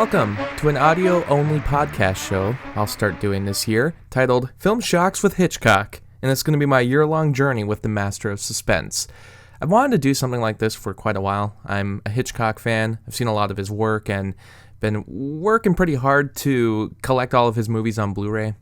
welcome to an audio-only podcast show I'll start doing this year, titled Film Shocks with Hitchcock, and it's going to be my year-long journey with the master of suspense. I've wanted to do something like this for quite a while. I'm a Hitchcock fan. I've seen a lot of his work and been working pretty hard to collect all of his movies on Blu-ray.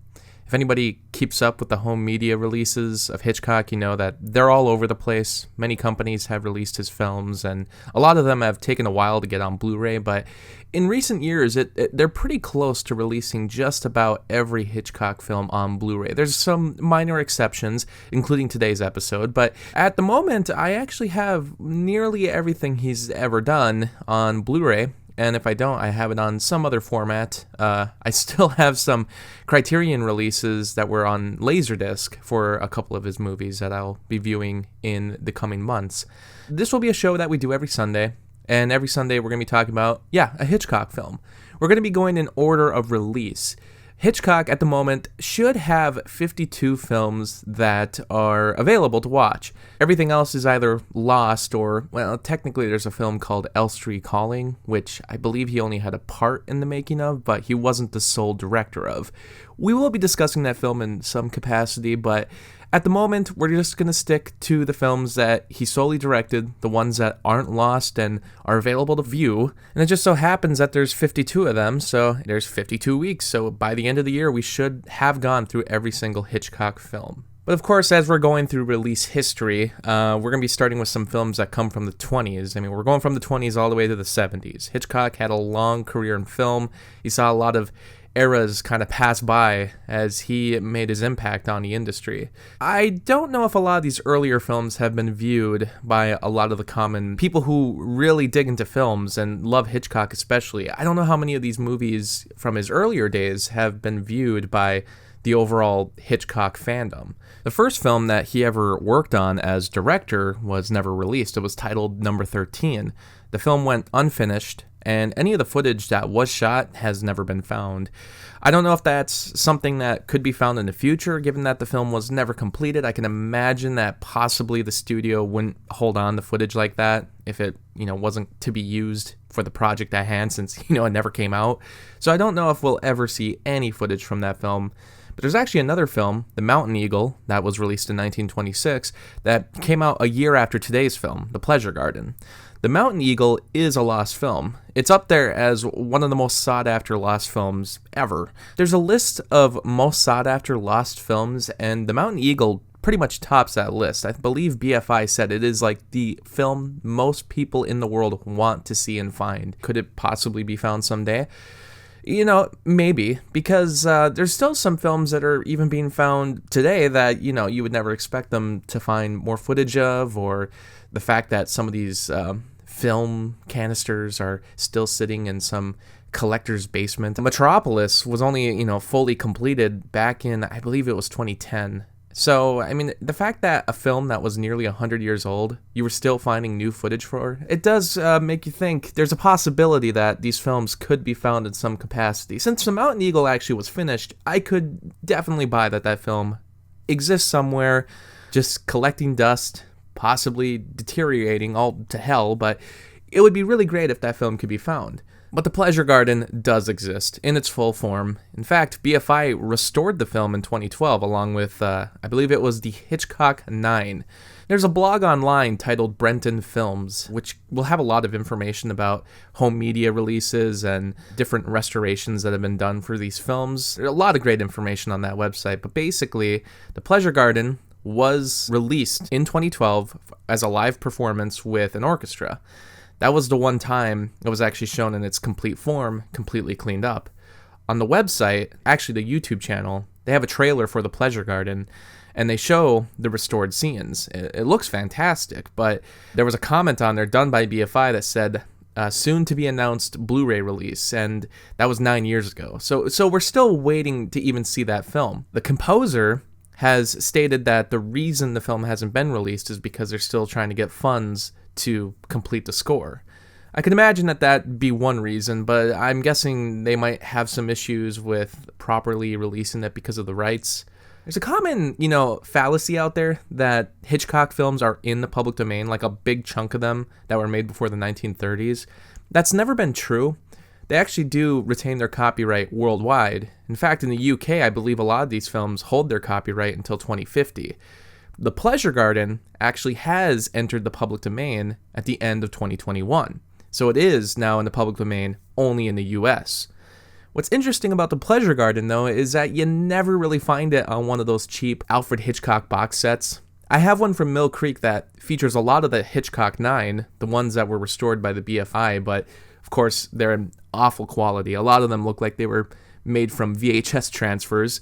If anybody keeps up with the home media releases of Hitchcock, you know that they're all over the place. Many companies have released his films, and a lot of them have taken a while to get on Blu-ray, but in recent years, they're pretty close to releasing just about every Hitchcock film on Blu-ray. There's some minor exceptions, including today's episode, but at the moment, I actually have nearly everything he's ever done on Blu-ray. And if I don't, I have it on some other format. I still have some Criterion releases that were on Laserdisc for a couple of his movies that I'll be viewing in the coming months. This will be a show that we do every Sunday. And every Sunday we're going to be talking about, a Hitchcock film. We're going to be going in order of release. Hitchcock, at the moment, should have 52 films that are available to watch. Everything else is either lost or, technically there's a film called Elstree Calling, which I believe he only had a part in the making of, but he wasn't the sole director of. We will be discussing that film in some capacity, but at the moment, we're just going to stick to the films that he solely directed, the ones that aren't lost and are available to view. And it just so happens that there's 52 of them, so there's 52 weeks. So by the end of the year, we should have gone through every single Hitchcock film. But of course, as we're going through release history, we're going to be starting with some films that come from the 20s. I mean, we're going from the 20s all the way to the 70s. Hitchcock had a long career in film. He saw a lot of eras kind of pass by as he made his impact on the industry. I don't know if a lot of these earlier films have been viewed by a lot of the common people who really dig into films and love Hitchcock especially. I don't know how many of these movies from his earlier days have been viewed by the overall Hitchcock fandom. The first film that he ever worked on as director was never released. It was titled Number 13. The film went unfinished, and any of the footage that was shot has never been found. I don't know if that's something that could be found in the future, given that the film was never completed. I can imagine that possibly the studio wouldn't hold on to footage like that if it, wasn't to be used for the project at hand, since, it never came out. So I don't know if we'll ever see any footage from that film. But there's actually another film, The Mountain Eagle, that was released in 1926, that came out a year after today's film, The Pleasure Garden. The Mountain Eagle is a lost film. It's up there as one of the most sought-after lost films ever. There's a list of most sought-after lost films, and The Mountain Eagle pretty much tops that list. I believe BFI said it is like the film most people in the world want to see and find. Could it possibly be found someday? Maybe, because there's still some films that are even being found today that, you would never expect them to find more footage of, or the fact that some of these film canisters are still sitting in some collector's basement. Metropolis was only, fully completed back in, I believe it was 2010. So, I mean, the fact that a film that was nearly 100 years old, you were still finding new footage for, it does make you think there's a possibility that these films could be found in some capacity. Since The Mountain Eagle actually was finished, I could definitely buy that film exists somewhere, just collecting dust, possibly deteriorating all to hell, but it would be really great if that film could be found. But The Pleasure Garden does exist in its full form. In fact, BFI restored the film in 2012 along with, I believe it was the Hitchcock 9. There's a blog online titled Brenton Films, which will have a lot of information about home media releases and different restorations that have been done for these films. There's a lot of great information on that website, but basically, The Pleasure Garden was released in 2012 as a live performance with an orchestra. That was the one time it was actually shown in its complete form, completely cleaned up. On the website, actually the YouTube channel, they have a trailer for The Pleasure Garden, and they show the restored scenes. It looks fantastic, but there was a comment on there done by BFI that said, soon to be announced Blu-ray release, and that was 9 years ago. So we're still waiting to even see that film. The composer has stated that the reason the film hasn't been released is because they're still trying to get funds to complete the score. I can imagine that that'd be one reason, but I'm guessing they might have some issues with properly releasing it because of the rights. There's a common, fallacy out there that Hitchcock films are in the public domain, like a big chunk of them that were made before the 1930s. That's never been true. they actually do retain their copyright worldwide. In fact, in the UK, I believe a lot of these films hold their copyright until 2050. The Pleasure Garden actually has entered the public domain at the end of 2021. So it is now in the public domain only in the US. What's interesting about the Pleasure Garden, though, is that you never really find it on one of those cheap Alfred Hitchcock box sets. I have one from Mill Creek that features a lot of the Hitchcock 9, the ones that were restored by the BFI, but of course they're in awful quality. A lot of them look like they were made from VHS transfers.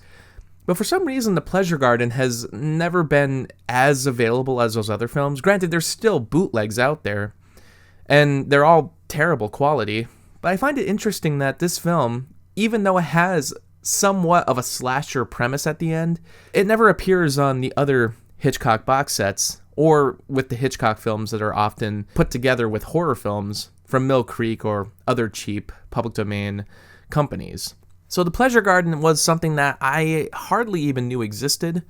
But for some reason, the Pleasure Garden has never been as available as those other films. Granted, there's still bootlegs out there, and they're all terrible quality. But I find it interesting that this film, even though it has somewhat of a slasher premise at the end, it never appears on the other Hitchcock box sets, or with the Hitchcock films that are often put together with horror films from Mill Creek or other cheap public domain companies. So the Pleasure Garden was something that I hardly even knew existed.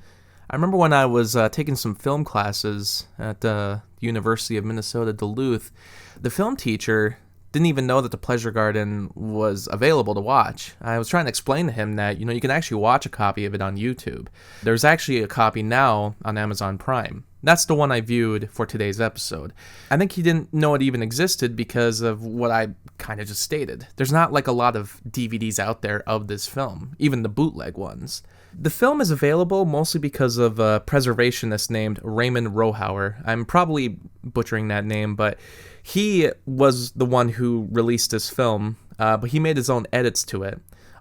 I remember when I was taking some film classes at the University of Minnesota Duluth, the film teacher didn't even know that the Pleasure Garden was available to watch. I was trying to explain to him that, you can actually watch a copy of it on YouTube. There's actually a copy now on Amazon Prime. That's the one I viewed for today's episode. I think he didn't know it even existed because of what I kind of just stated. There's not like a lot of DVDs out there of this film, even the bootleg ones. The film is available mostly because of a preservationist named Raymond Rohauer. I'm probably butchering that name, but he was the one who released this film, but he made his own edits to it.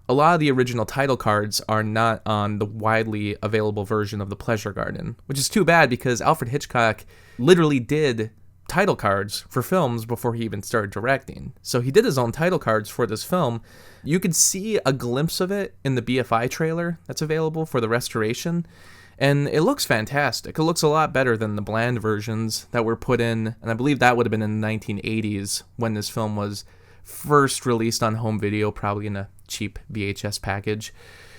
A lot of the original title cards are not on the widely available version of The Pleasure Garden, which is too bad because Alfred Hitchcock literally did title cards for films before he even started directing. So he did his own title cards for this film. You could see a glimpse of it in the BFI trailer that's available for the restoration, and it looks fantastic. It looks a lot better than the bland versions that were put in, and I believe that would have been in the 1980s when this film was first released on home video, probably in a cheap VHS package.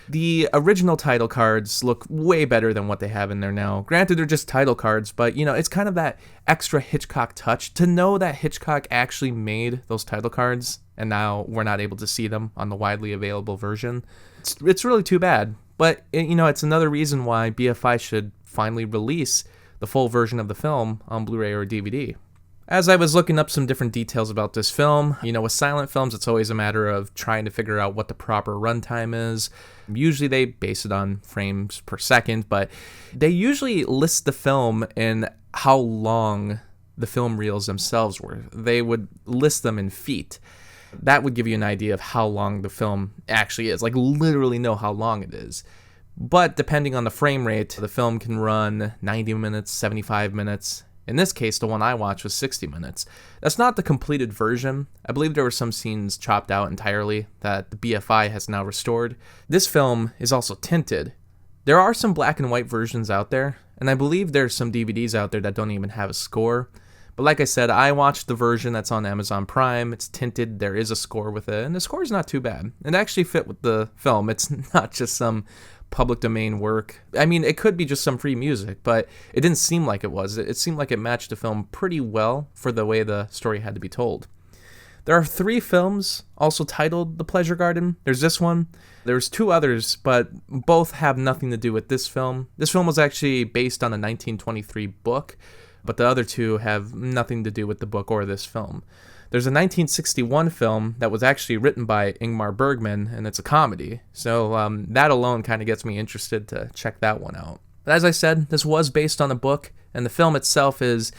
The original title cards look way better than what they have in there now. Granted, they're just title cards, but it's kind of that extra Hitchcock touch to know that Hitchcock actually made those title cards, and now we're not able to see them on the widely available version. It's really too bad, but it's another reason why BFI should finally release the full version of the film on Blu-ray or DVD. As I was looking up some different details about this film, with silent films, it's always a matter of trying to figure out what the proper runtime is. Usually they base it on frames per second, but they usually list the film in how long the film reels themselves were. They would list them in feet. That would give you an idea of how long the film actually is, like literally know how long it is. But depending on the frame rate, the film can run 90 minutes, 75 minutes. In this case, the one I watched was 60 minutes. That's not the completed version. I believe there were some scenes chopped out entirely that the BFI has now restored. This film is also tinted. There are some black and white versions out there, and I believe there's some DVDs out there that don't even have a score. But like I said, I watched the version that's on Amazon Prime. It's tinted, there is a score with it, and the score is not too bad. It actually fit with the film. It's not just some public domain work. I mean, it could be just some free music, but it didn't seem like it was. It seemed like it matched the film pretty well for the way the story had to be told. There are 3 films also titled The Pleasure Garden. There's this one. There's 2 others, but both have nothing to do with this film. This film was actually based on a 1923 book, but the other 2 have nothing to do with the book or this film. There's a 1961 film that was actually written by Ingmar Bergman, and it's a comedy. So that alone kind of gets me interested to check that one out. But as I said, this was based on a book, and the film itself is,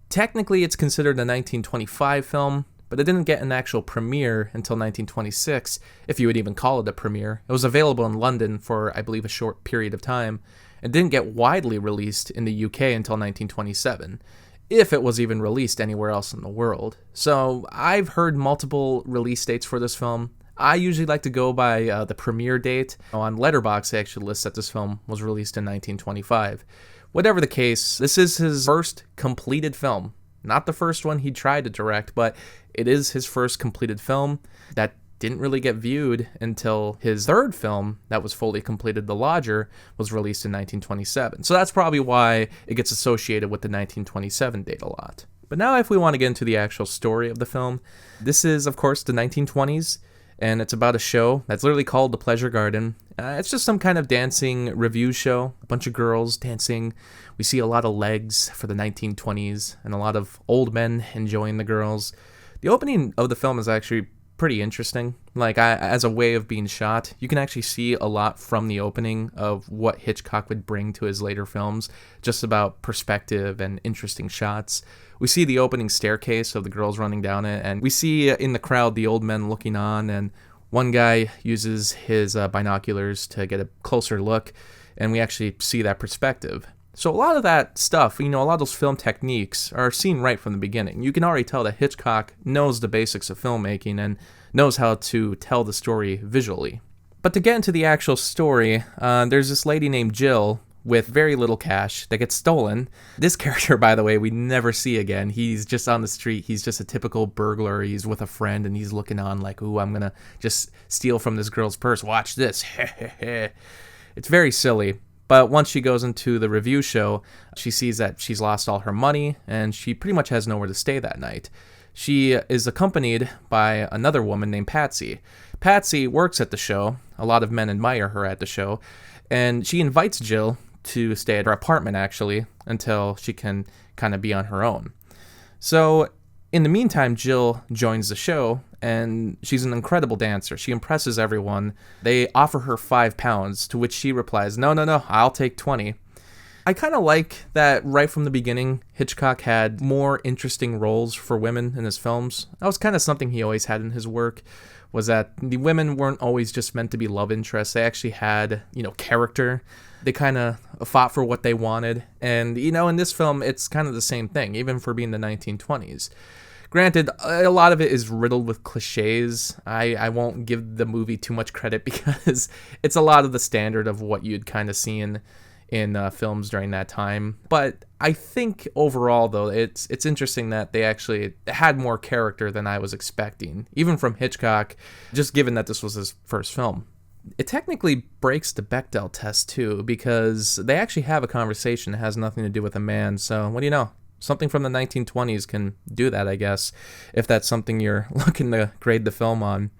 technically it's considered a 1925 film, but it didn't get an actual premiere until 1926, if you would even call it a premiere. It was available in London for, I believe, a short period of time, and didn't get widely released in the UK until 1927. If it was even released anywhere else in the world. So I've heard multiple release dates for this film. I usually like to go by the premiere date. On Letterboxd, they actually list that this film was released in 1925. Whatever the case, this is his first completed film. Not the first one he tried to direct, but it is his first completed film that didn't really get viewed until his third film that was fully completed, The Lodger, was released in 1927. So that's probably why it gets associated with the 1927 date a lot. But now if we want to get into the actual story of the film, this is, of course, the 1920s, and it's about a show that's literally called The Pleasure Garden. It's just some kind of dancing review show, a bunch of girls dancing. We see a lot of legs for the 1920s, and a lot of old men enjoying the girls. The opening of the film is actually pretty interesting. Like, as a way of being shot, you can actually see a lot from the opening of what Hitchcock would bring to his later films, just about perspective and interesting shots. We see the opening staircase of the girls running down it, and we see in the crowd the old men looking on, and one guy uses his binoculars to get a closer look, and we actually see that perspective. So a lot of that stuff, a lot of those film techniques are seen right from the beginning. You can already tell that Hitchcock knows the basics of filmmaking and knows how to tell the story visually. But to get into the actual story, there's this lady named Jill with very little cash that gets stolen. This character, by the way, we never see again. He's just on the street. He's just a typical burglar. He's with a friend and he's looking on like, ooh, I'm gonna just steal from this girl's purse. Watch this. It's very silly. But once she goes into the review show, she sees that she's lost all her money, and she pretty much has nowhere to stay that night. She is accompanied by another woman named Patsy. Patsy works at the show. A lot of men admire her at the show. And she invites Jill to stay at her apartment, actually, until she can kind of be on her own. So in the meantime, Jill joins the show, and she's an incredible dancer. She impresses everyone. They offer her £5, to which she replies, no, I'll take 20. I kind of like that right from the beginning, Hitchcock had more interesting roles for women in his films. That was kind of something he always had in his work, was that the women weren't always just meant to be love interests. They actually had, character. They kind of fought for what they wanted. And, in this film, it's kind of the same thing, even for being the 1920s. Granted, a lot of it is riddled with cliches. I won't give the movie too much credit because it's a lot of the standard of what you'd kind of see in films during that time. But I think overall, though, it's interesting that they actually had more character than I was expecting, even from Hitchcock, just given that this was his first film. It technically breaks the Bechdel test, too, because they actually have a conversation that has nothing to do with a man. So what do you know? Something from the 1920s can do that, I guess, if that's something you're looking to grade the film on.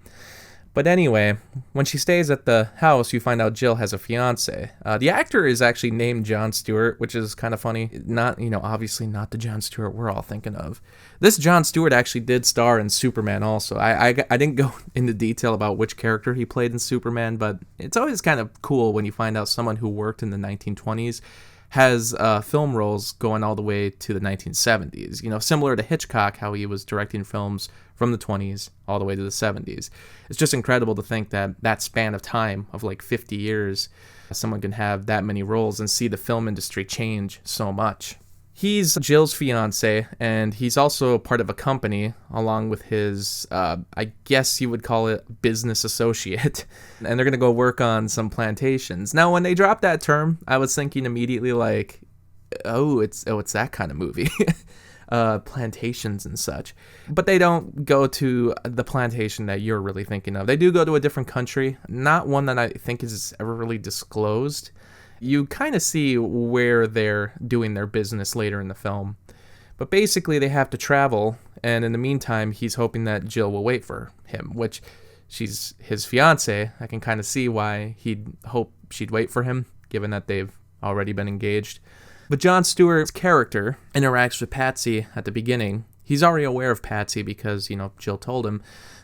But anyway, when she stays at the house, you find out Jill has a fiance. The actor is actually named Jon Stewart, which is kind of funny. Not, obviously not the Jon Stewart we're all thinking of. This Jon Stewart actually did star in Superman also. I didn't go into detail about which character he played in Superman, but it's always kind of cool when you find out someone who worked in the 1920s has film roles going all the way to the 1970s. Similar to Hitchcock, how he was directing films from the 20s all the way to the 70s. It's just incredible to think that that span of time of like 50 years, someone can have that many roles and see the film industry change so much. He's Jill's fiance, and he's also part of a company along with his, I guess you would call it business associate, and they're going to go work on some plantations. Now, when they dropped that term, I was thinking immediately like, it's that kind of movie, plantations and such. But they don't go to the plantation that you're really thinking of. They do go to a different country, not one that I think is ever really disclosed. You kind of see where they're doing their business later in the film. But basically, they have to travel, and in the meantime, he's hoping that Jill will wait for him, which she's his fiance. I can kind of see why he'd hope she'd wait for him, given that they've already been engaged. But Jon Stewart's character interacts with Patsy at the beginning. He's already aware of Patsy because, Jill told him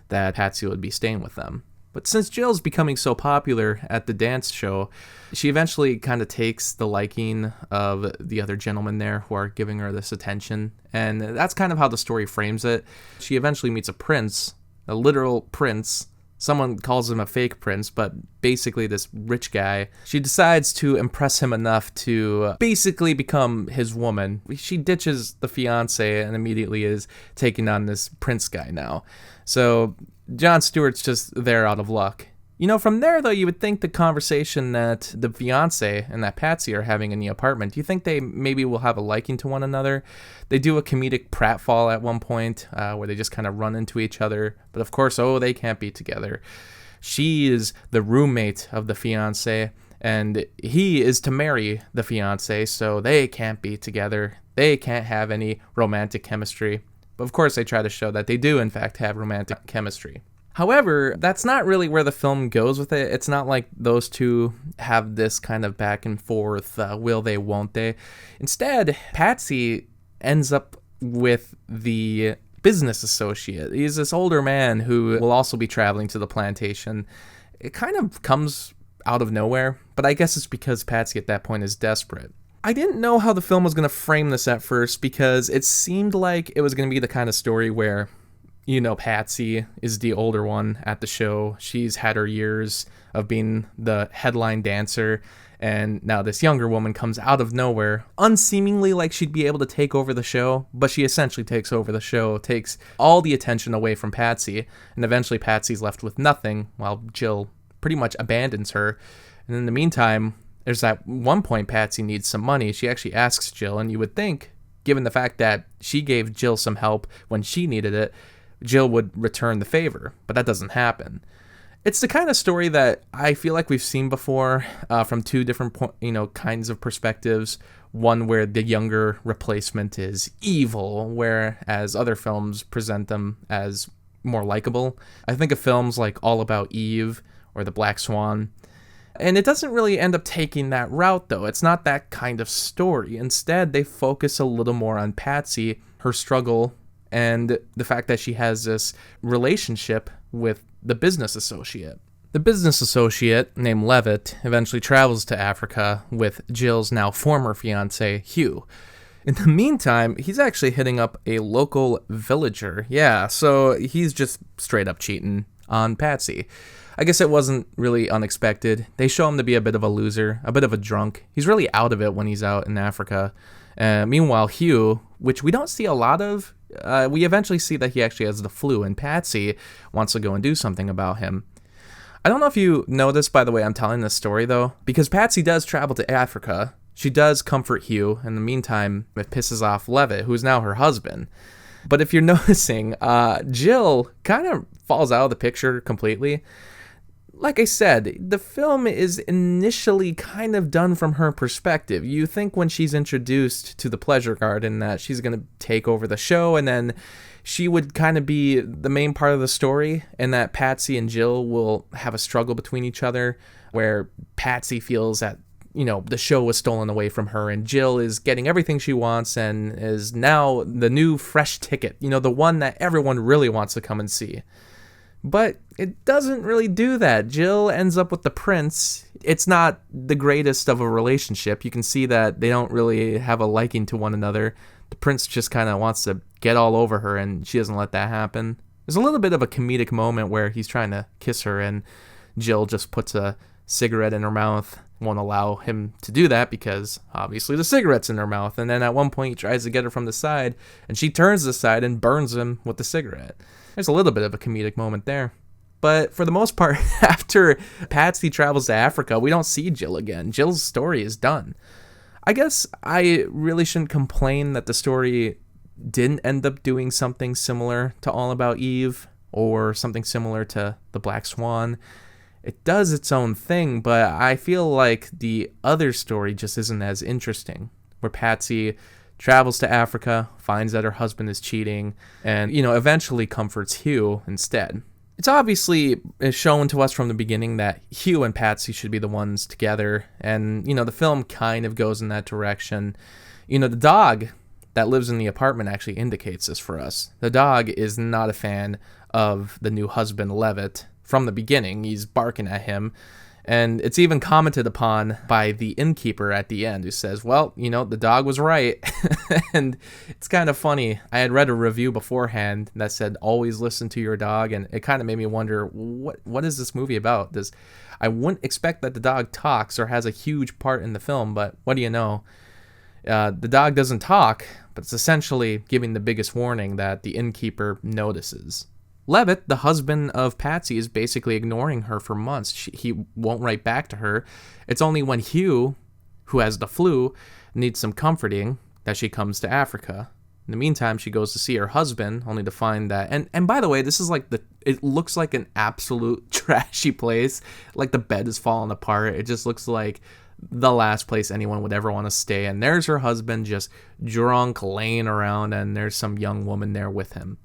that Patsy would be staying with them. But since Jill's becoming so popular at the dance show, she eventually kind of takes the liking of the other gentlemen there who are giving her this attention. And that's kind of how the story frames it. She eventually meets a prince, a literal prince. Someone calls him a fake prince, but basically this rich guy. She decides to impress him enough to basically become his woman. She ditches the fiance and immediately is taking on this prince guy now. So Jon Stewart's just there out of luck. From there, though, you would think the conversation that the fiancé and that Patsy are having in the apartment, you think they maybe will have a liking to one another? They do a comedic pratfall at one point where they just kind of run into each other. But of course, they can't be together. She is the roommate of the fiancé, and he is to marry the fiancé, so they can't be together. they can't have any romantic chemistry. But of course, they try to show that they do, in fact, have romantic chemistry. However, that's not really where the film goes with it. It's not like those two have this kind of back and forth, will they, won't they. Instead, Patsy ends up with the business associate. He's this older man who will also be traveling to the plantation. It kind of comes out of nowhere, but I guess it's because Patsy at that point is desperate. I didn't know how the film was going to frame this at first because it seemed like it was going to be the kind of story where, Patsy is the older one at the show. She's had her years of being the headline dancer, and now this younger woman comes out of nowhere, unseemingly like she'd be able to take over the show, but she essentially takes over the show, takes all the attention away from Patsy, and eventually Patsy's left with nothing while Jill pretty much abandons her. And in the meantime, there's that one point Patsy needs some money. She actually asks Jill, and you would think, given the fact that she gave Jill some help when she needed it, Jill would return the favor, but that doesn't happen. It's the kind of story that I feel like we've seen before from two different kinds of perspectives. One where the younger replacement is evil, whereas other films present them as more likable. I think of films like All About Eve or The Black Swan. And it doesn't really end up taking that route, though. It's not that kind of story. Instead, they focus a little more on Patsy, her struggle, and the fact that she has this relationship with the business associate. The business associate, named Levitt, eventually travels to Africa with Jill's now former fiancé, Hugh. In the meantime, he's actually hitting up a local villager. Yeah, so he's just straight up cheating on Patsy. I guess it wasn't really unexpected. They show him to be a bit of a loser, a bit of a drunk. He's really out of it when he's out in Africa. Meanwhile, Hugh, which we don't see a lot of, we eventually see that he actually has the flu, and Patsy wants to go and do something about him. I don't know if you know this, by the way, I'm telling this story, though, because Patsy does travel to Africa. She does comfort Hugh. In the meantime, it pisses off Levitt, who is now her husband. But if you're noticing, Jill kind of falls out of the picture completely. Like I said, the film is initially kind of done from her perspective. You think when she's introduced to the Pleasure Garden that she's going to take over the show, and then she would kind of be the main part of the story, and that Patsy and Jill will have a struggle between each other, where Patsy feels that, the show was stolen away from her, and Jill is getting everything she wants and is now the new fresh ticket, the one that everyone really wants to come and see. But it doesn't really do that. Jill ends up with the prince. It's not the greatest of a relationship. You can see that they don't really have a liking to one another. The prince just kind of wants to get all over her, and she doesn't let that happen. There's a little bit of a comedic moment where he's trying to kiss her, and Jill just puts a cigarette in her mouth. Won't allow him to do that because obviously the cigarette's in her mouth. And then at one point he tries to get her from the side, and she turns aside and burns him with the cigarette. There's a little bit of a comedic moment there. But for the most part, after Patsy travels to Africa, we don't see Jill again. Jill's story is done. I guess I really shouldn't complain that the story didn't end up doing something similar to All About Eve or something similar to The Black Swan. It does its own thing, but I feel like the other story just isn't as interesting, where Patsy travels to Africa, finds that her husband is cheating, and, eventually comforts Hugh instead. It's obviously shown to us from the beginning that Hugh and Patsy should be the ones together, and, the film kind of goes in that direction. The dog that lives in the apartment actually indicates this for us. The dog is not a fan of the new husband, Levitt. From the beginning, he's barking at him, and it's even commented upon by the innkeeper at the end, who says, well, the dog was right. And it's kind of funny. I had read a review beforehand that said, always listen to your dog, and it kind of made me wonder, what is this movie about? I wouldn't expect that the dog talks or has a huge part in the film, but what do you know? The dog doesn't talk, but it's essentially giving the biggest warning that the innkeeper notices. Levitt, the husband of Patsy, is basically ignoring her for months. He won't write back to her. It's only when Hugh, who has the flu, needs some comforting that she comes to Africa. In the meantime, she goes to see her husband, only to find that... And by the way, this is it looks like an absolute trashy place. Like the bed is falling apart. It just looks like the last place anyone would ever want to stay. And there's her husband just drunk, laying around, and there's some young woman there with him.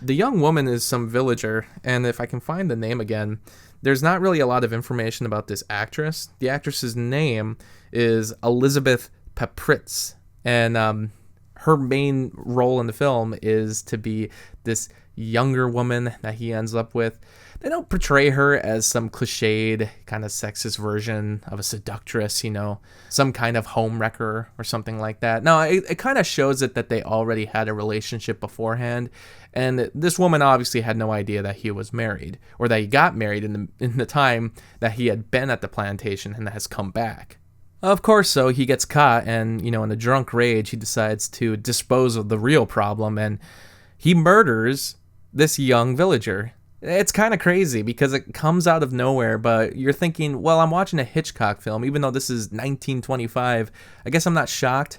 The young woman is some villager, and if I can find the name again, there's not really a lot of information about this actress. The actress's name is Elizabeth Papritz, and her main role in the film is to be this younger woman that he ends up with. They don't portray her as some cliched kind of sexist version of a seductress, some kind of homewrecker or something like that. No, it kind of shows it that they already had a relationship beforehand, and this woman obviously had no idea that he was married, or that he got married in the time that he had been at the plantation and has come back. Of course, so he gets caught, and in a drunk rage, he decides to dispose of the real problem, and he murders this young villager. It's kind of crazy because it comes out of nowhere, but you're thinking, well, I'm watching a Hitchcock film, even though this is 1925. I guess I'm not shocked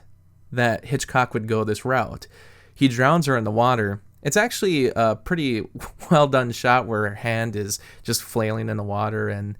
that Hitchcock would go this route. He drowns her in the water. It's actually a pretty well done shot where her hand is just flailing in the water, and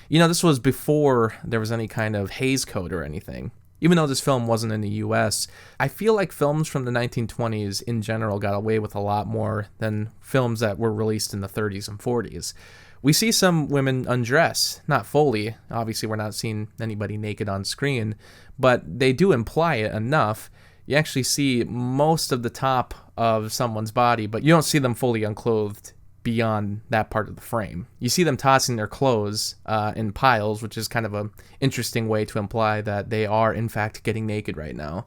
this was before there was any kind of Hays Code or anything. Even though this film wasn't in the US, I feel like films from the 1920s in general got away with a lot more than films that were released in the 30s and 40s. We see some women undress, not fully. Obviously, we're not seeing anybody naked on screen, but they do imply it enough. You actually see most of the top of someone's body, but you don't see them fully unclothed beyond that part of the frame. You see them tossing their clothes in piles, which is kind of an interesting way to imply that they are, in fact, getting naked right now.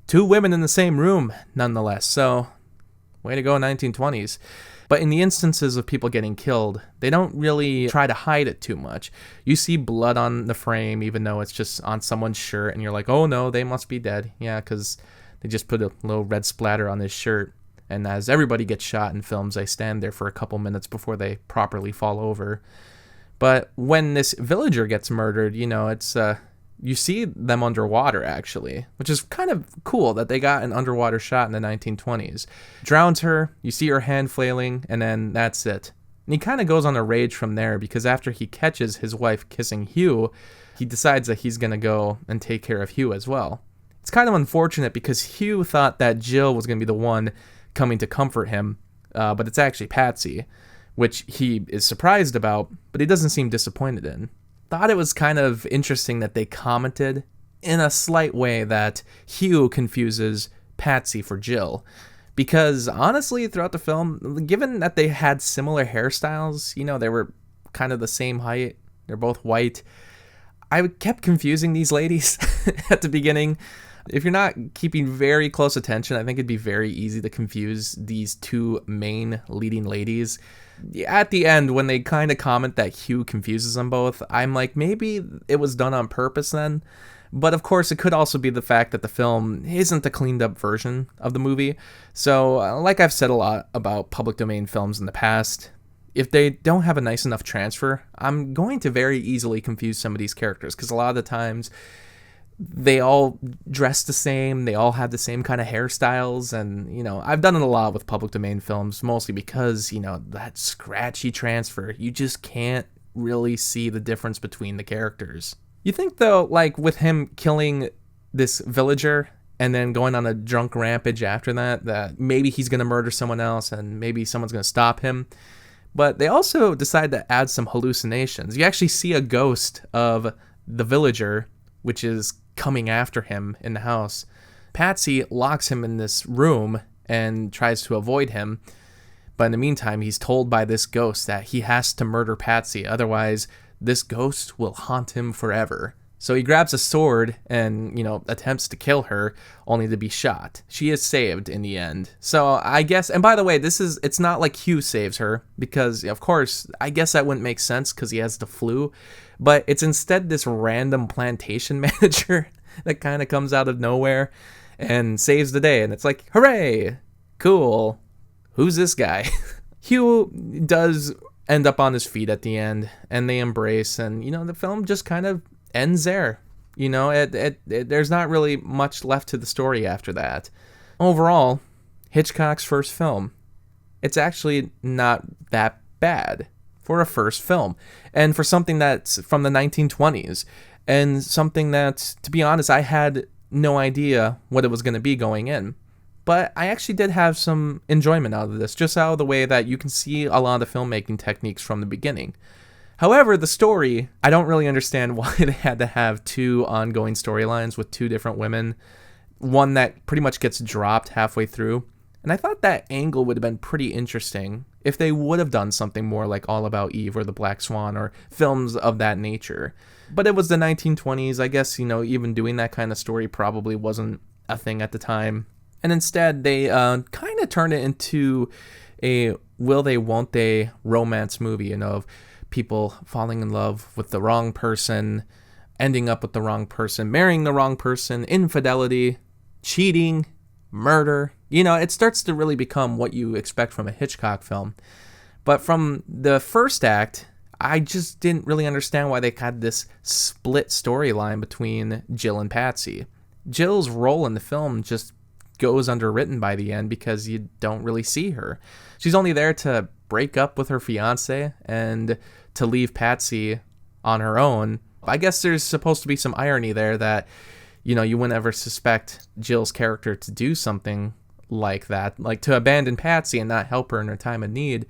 Two women in the same room, nonetheless, so way to go, 1920s. But in the instances of people getting killed, they don't really try to hide it too much. You see blood on the frame, even though it's just on someone's shirt, and you're like, oh no, they must be dead. Yeah, because they just put a little red splatter on his shirt. And as everybody gets shot in films, they stand there for a couple minutes before they properly fall over. But when this villager gets murdered, it's you see them underwater, actually, which is kind of cool that they got an underwater shot in the 1920s. Drowns her, you see her hand flailing, and then that's it. And he kind of goes on a rage from there, because after he catches his wife kissing Hugh, he decides that he's going to go and take care of Hugh as well. It's kind of unfortunate because Hugh thought that Jill was going to be the one coming to comfort him, but it's actually Patsy, which he is surprised about, but he doesn't seem disappointed in. Thought it was kind of interesting that they commented in a slight way that Hugh confuses Patsy for Jill, because honestly, throughout the film, given that they had similar hairstyles, they were kind of the same height, they're both white, I kept confusing these ladies at the beginning. If you're not keeping very close attention, I think it'd be very easy to confuse these two main leading ladies. At the end, when they kind of comment that Hugh confuses them both, I'm like, maybe it was done on purpose then. But of course, it could also be the fact that the film isn't a cleaned up version of the movie. So, like I've said a lot about public domain films in the past, if they don't have a nice enough transfer, I'm going to very easily confuse some of these characters, because a lot of the times they all dress the same, they all have the same kind of hairstyles, and I've done it a lot with public domain films, mostly because that scratchy transfer, you just can't really see the difference between the characters. You think though, like with him killing this villager and then going on a drunk rampage after that maybe he's gonna murder someone else and maybe someone's gonna stop him, but they also decide to add some hallucinations. You actually see a ghost of the villager, which is coming after him in the house. Patsy locks him in this room and tries to avoid him, but in the meantime, he's told by this ghost that he has to murder Patsy, otherwise this ghost will haunt him forever. So he grabs a sword and, attempts to kill her, only to be shot. She is saved in the end. So I guess, and by the way, it's not like Hugh saves her, because of course, I guess that wouldn't make sense because he has the flu, but it's instead this random plantation manager that kind of comes out of nowhere and saves the day. And it's like, hooray, cool. Who's this guy? Hugh does end up on his feet at the end, and they embrace, and, the film just kind of ends there. There's not really much left to the story after that. Overall, Hitchcock's first film, it's actually not that bad for a first film, and for something that's from the 1920s. and something that, to be honest, I had no idea what it was going to be going in. But I actually did have some enjoyment out of this, just out of the way that you can see a lot of filmmaking techniques from the beginning. However, the story, I don't really understand why they had to have two ongoing storylines with two different women, one that pretty much gets dropped halfway through. And I thought that angle would have been pretty interesting if they would have done something more like All About Eve or The Black Swan or films of that nature. But it was the 1920s. I guess, even doing that kind of story probably wasn't a thing at the time. And instead, they kind of turned it into a will they, won't they romance movie, of people falling in love with the wrong person, ending up with the wrong person, marrying the wrong person, infidelity, cheating, murder. It starts to really become what you expect from a Hitchcock film. But from the first act, I just didn't really understand why they had this split storyline between Jill and Patsy. Jill's role in the film just goes underwritten by the end because you don't really see her. She's only there to break up with her fiance and to leave Patsy on her own. I guess there's supposed to be some irony there that, you wouldn't ever suspect Jill's character to do something like that, like to abandon Patsy and not help her in her time of need,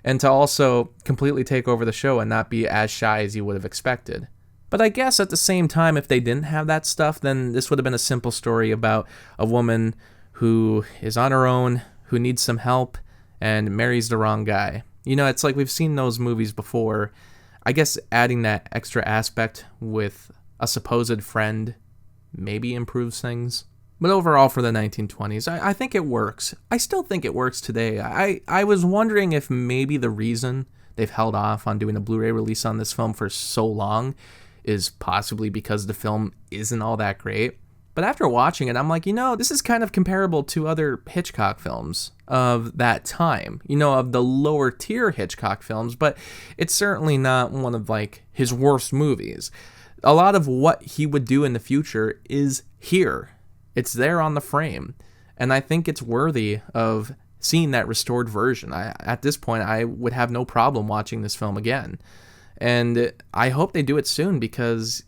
and to also completely take over the show and not be as shy as you would have expected. But I guess at the same time, if they didn't have that stuff, then this would have been a simple story about a woman who is on her own, who needs some help, and marries the wrong guy. It's like we've seen those movies before. I guess adding that extra aspect with a supposed friend maybe improves things. But overall, for the 1920s, I think it works. I still think it works today. I was wondering if maybe the reason they've held off on doing a Blu-ray release on this film for so long is possibly because the film isn't all that great. But after watching it, I'm like, this is kind of comparable to other Hitchcock films of that time, of the lower tier Hitchcock films, but it's certainly not one of his worst movies. A lot of what he would do in the future is here. It's there on the frame. And I think it's worthy of seeing that restored version. At this point, I would have no problem watching this film again. And I hope they do it soon because,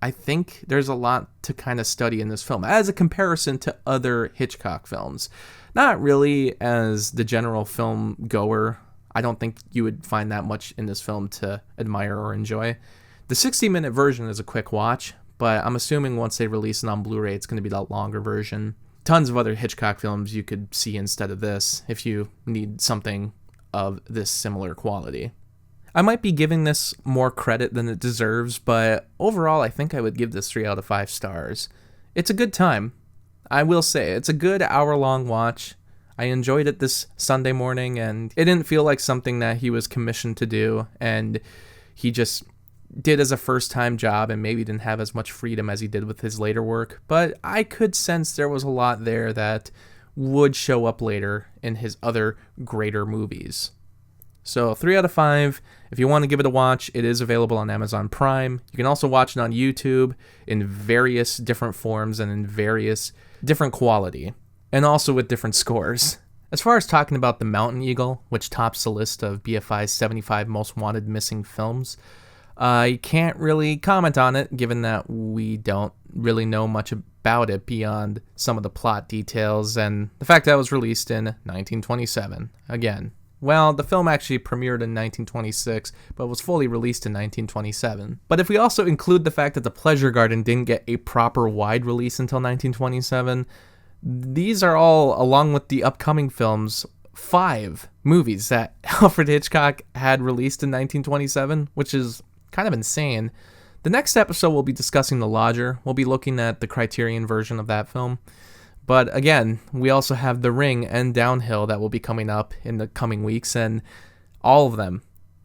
I think there's a lot to kind of study in this film as a comparison to other Hitchcock films. Not really as the general film goer. I don't think you would find that much in this film to admire or enjoy. The 60-minute version is a quick watch, but I'm assuming once they release it on Blu-ray, it's going to be that longer version. Tons of other Hitchcock films you could see instead of this if you need something of this similar quality. I might be giving this more credit than it deserves, but overall I think I would give this 3 out of 5 stars. It's a good time. I will say, it's a good hour-long watch. I enjoyed it this Sunday morning, and it didn't feel like something that he was commissioned to do, and he just did as a first-time job and maybe didn't have as much freedom as he did with his later work, but I could sense there was a lot there that would show up later in his other greater movies. So 3 out of 5. If you want to give it a watch, it is available on Amazon Prime. You can also watch it on YouTube in various different forms and in various different quality, and also with different scores. As far as talking about The Mountain Eagle, which tops the list of BFI's 75 most wanted missing films, I can't really comment on it, given that we don't really know much about it beyond some of the plot details and the fact that it was released in 1927. Again, well, the film actually premiered in 1926, but was fully released in 1927. But if we also include the fact that The Pleasure Garden didn't get a proper wide release until 1927, these are all, along with the upcoming films, 5 movies that Alfred Hitchcock had released in 1927, which is kind of insane. The next episode we'll be discussing The Lodger. We'll be looking at the Criterion version of that film. But again, we also have The Ring and Downhill that will be coming up in the coming weeks, and all of them,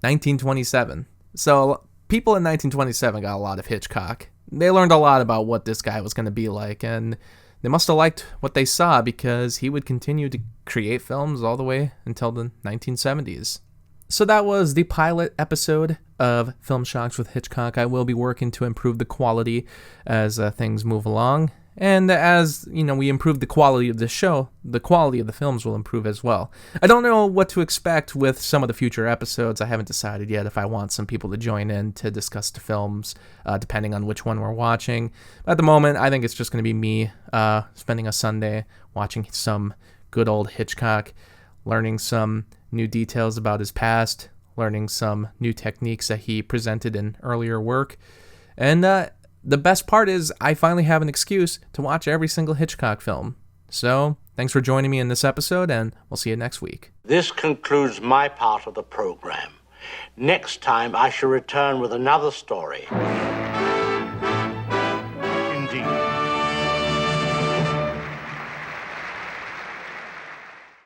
1927. So people in 1927 got a lot of Hitchcock. They learned a lot about what this guy was going to be like, and they must have liked what they saw because he would continue to create films all the way until the 1970s. So that was the pilot episode of Film Shocks with Hitchcock. I will be working to improve the quality as things move along. And as, we improve the quality of the show, the quality of the films will improve as well. I don't know what to expect with some of the future episodes. I haven't decided yet if I want some people to join in to discuss the films, depending on which one we're watching. At the moment, I think it's just going to be me spending a Sunday watching some good old Hitchcock, learning some new details about his past, learning some new techniques that he presented in earlier work. And the best part is I finally have an excuse to watch every single Hitchcock film. So, thanks for joining me in this episode, and we'll see you next week. This concludes my part of the program. Next time, I shall return with another story.